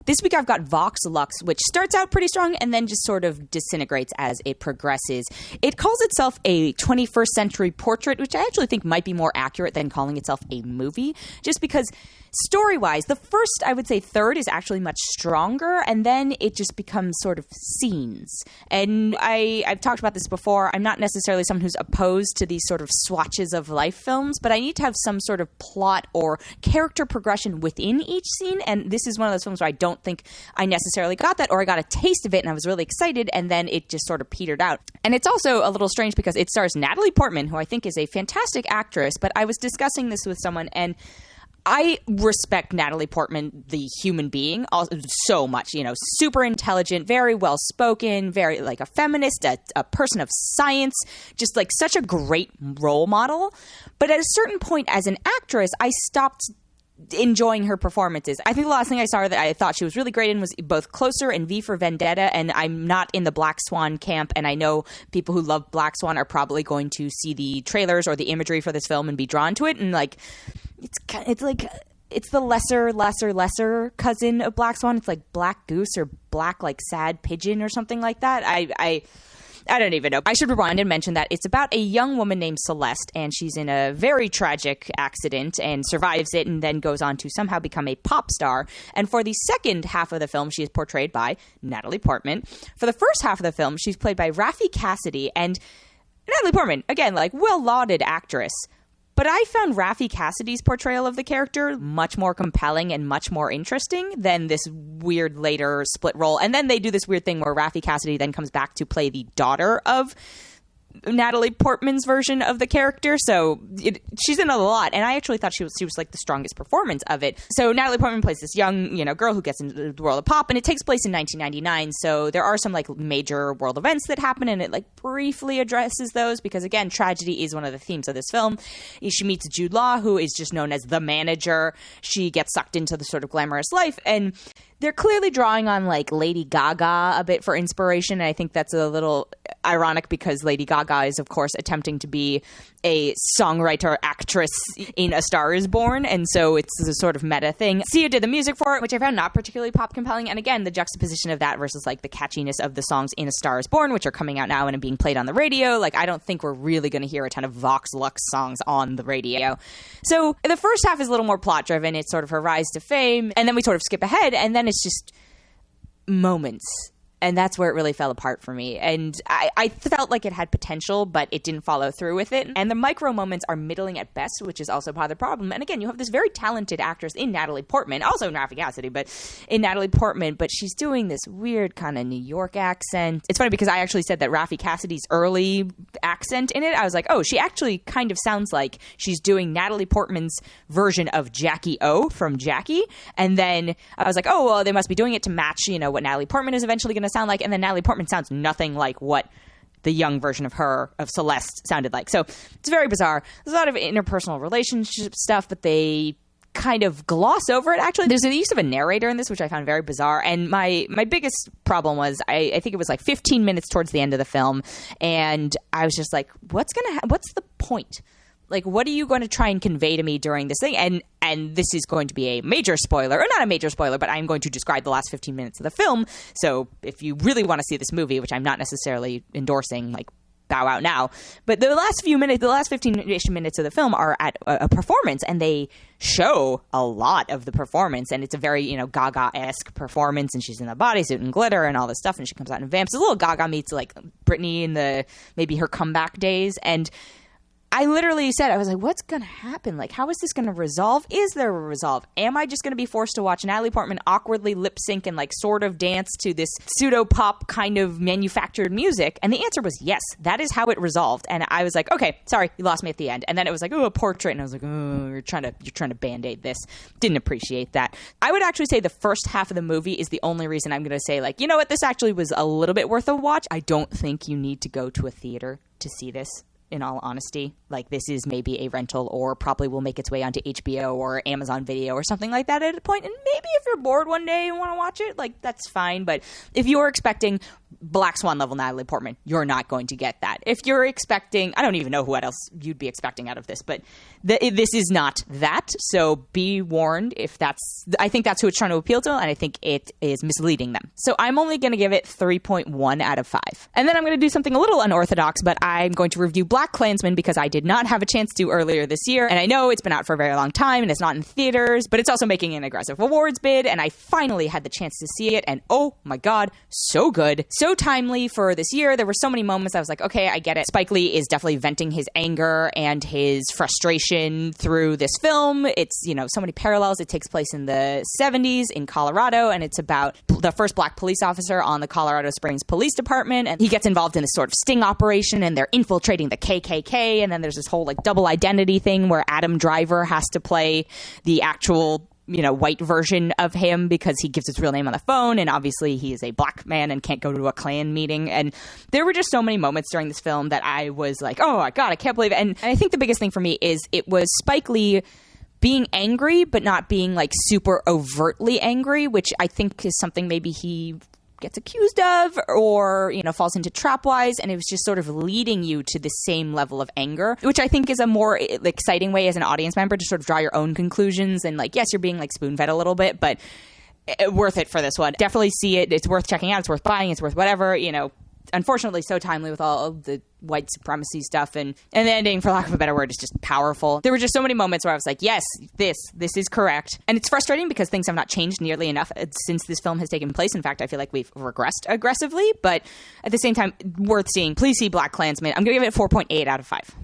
This week I've got Vox Lux, which starts out pretty strong and then just sort of disintegrates as it progresses. It calls itself a 21st century portrait, which I actually think might be more accurate than calling itself a movie, just because story-wise, the first, I would say, third is actually much stronger, and then it just becomes sort of scenes. And I've talked about this before. I'm not necessarily someone who's opposed to these sort of swatches of life films, but I need to have some sort of plot or character progression within each scene, and this is one of those films where I don't think I necessarily got that, or I got a taste of it and I was really excited, and then it just sort of petered out. And it's also a little strange because it stars Natalie Portman, who I think is a fantastic actress, but I was discussing this with someone, and I respect Natalie Portman, the human being, so much, super intelligent, very well-spoken, very like a feminist, a person of science, just like such a great role model. But at a certain point as an actress, I stopped enjoying her performances. I think the last thing I saw her that I thought she was really great in was both Closer and V for Vendetta, and I'm not in the Black Swan camp, and I know people who love Black Swan are probably going to see the trailers or the imagery for this film and be drawn to it, and like it's the lesser cousin of Black Swan. It's like Black Goose or Black like Sad Pigeon or something like that. I don't even know. I should rewind and mention that it's about a young woman named Celeste, and she's in a very tragic accident and survives it and then goes on to somehow become a pop star. And for the second half of the film, she is portrayed by Natalie Portman. For the first half of the film, she's played by Raffey Cassidy. And Natalie Portman, again, like well-lauded actress. But I found Raffey Cassidy's portrayal of the character much more compelling and much more interesting than this weird later split role. And then they do this weird thing where Raffey Cassidy then comes back to play the daughter of Natalie Portman's version of the character, so she's in a lot, and I actually thought she was like the strongest performance of it. So Natalie Portman plays this young, girl who gets into the world of pop, and it takes place in 1999. So there are some like major world events that happen, and it like briefly addresses those because again, tragedy is one of the themes of this film. She meets Jude Law, who is just known as the manager. She gets sucked into the sort of glamorous life, and they're clearly drawing on like Lady Gaga a bit for inspiration, and I think that's a little ironic because Lady Gaga is, of course, attempting to be a songwriter actress in A Star Is Born, and so it's a sort of meta thing. Sia did the music for it, which I found not particularly pop compelling, and again, the juxtaposition of that versus like the catchiness of the songs in A Star Is Born, which are coming out now and are being played on the radio. Like, I don't think we're really going to hear a ton of Vox Lux songs on the radio. So the first half is a little more plot driven. It's sort of her rise to fame, and then we sort of skip ahead, and then it's just moments. And that's where it really fell apart for me. And I felt like it had potential, but it didn't follow through with it. And the micro moments are middling at best, which is also part of the problem. And again, you have this very talented actress in Natalie Portman, also in Raffey Cassidy, but in Natalie Portman, but she's doing this weird kind of New York accent. It's funny because I actually said that Raffey Cassidy's early accent in it, I was like, oh, she actually kind of sounds like she's doing Natalie Portman's version of Jackie O from Jackie. And then I was like, oh, well, they must be doing it to match, what Natalie Portman is eventually going to sound like, and then Natalie Portman sounds nothing like what the young version of her, of Celeste, sounded like. So it's very bizarre. There's a lot of interpersonal relationship stuff, but they kind of gloss over it. Actually, there's the use of a narrator in this, which I found very bizarre. And my biggest problem was, I think it was like 15 minutes towards the end of the film, and I was just like, what's the point? Like, what are you going to try and convey to me during this thing? And this is going to be a major spoiler, or not a major spoiler, but I'm going to describe the last 15 minutes of the film. So if you really want to see this movie, which I'm not necessarily endorsing, like, bow out now. But the last 15-ish minutes of the film are at a performance, and they show a lot of the performance. And it's a very, Gaga-esque performance, and she's in a bodysuit and glitter and all this stuff, and she comes out in vamps. It's a little Gaga meets, like, Britney in maybe her comeback days. And I literally said, I was like, what's going to happen? Like, how is this going to resolve? Is there a resolve? Am I just going to be forced to watch Natalie Portman awkwardly lip sync and like sort of dance to this pseudo pop kind of manufactured music? And the answer was yes, that is how it resolved. And I was like, okay, sorry, you lost me at the end. And then it was like, oh, a portrait. And I was like, oh, you're trying to Band-Aid this. Didn't appreciate that. I would actually say the first half of the movie is the only reason I'm going to say, like, you know what, this actually was a little bit worth a watch. I don't think you need to go to a theater to see this. In all honesty, like, this is maybe a rental, or probably will make its way onto HBO or Amazon Video or something like that at a point. And maybe if you're bored one day and want to watch it, like, that's fine. But if you're expecting Black Swan level Natalie Portman, you're not going to get that. If you're expecting, I don't even know what else you'd be expecting out of this, but this is not that. So be warned if I think that's who it's trying to appeal to, and I think it is misleading them. So I'm only going to give it 3.1 out of 5. And then I'm going to do something a little unorthodox, but I'm going to review BlacKkKlansman because I did not have a chance to earlier this year. And I know it's been out for a very long time and it's not in theaters, but it's also making an aggressive awards bid. And I finally had the chance to see it. And oh my God, so good. So timely for this year. There were so many moments I was like, okay, I get it. Spike Lee is definitely venting his anger and his frustration through this film. It's, so many parallels. It takes place in the 70s in Colorado, and it's about the first Black police officer on the Colorado Springs Police Department. And he gets involved in this sort of sting operation, and they're infiltrating the KKK. And then there's this whole double identity thing where Adam Driver has to play the actual white version of him because he gives his real name on the phone, and obviously he is a Black man and can't go to a Klan meeting. And there were just so many moments during this film that I was like, oh my God, I can't believe it. And I think the biggest thing for me is it was Spike Lee being angry, but not being super overtly angry, which I think is something maybe he gets accused of or, falls into trap-wise. And it was just sort of leading you to the same level of anger, which I think is a more exciting way as an audience member to sort of draw your own conclusions. And yes, you're being spoon-fed a little bit, but worth it for this one. Definitely see it. It's worth checking out. It's worth buying. It's worth whatever, Unfortunately, so timely with all of the white supremacy stuff, and the ending, for lack of a better word, is just powerful. There were just so many moments where I was like, yes, this is correct. And it's frustrating because things have not changed nearly enough since this film has taken place. In fact, I feel like we've regressed aggressively, but at the same time, worth seeing. Please see BlacKkKlansman. I'm going to give it 4.8 out of 5.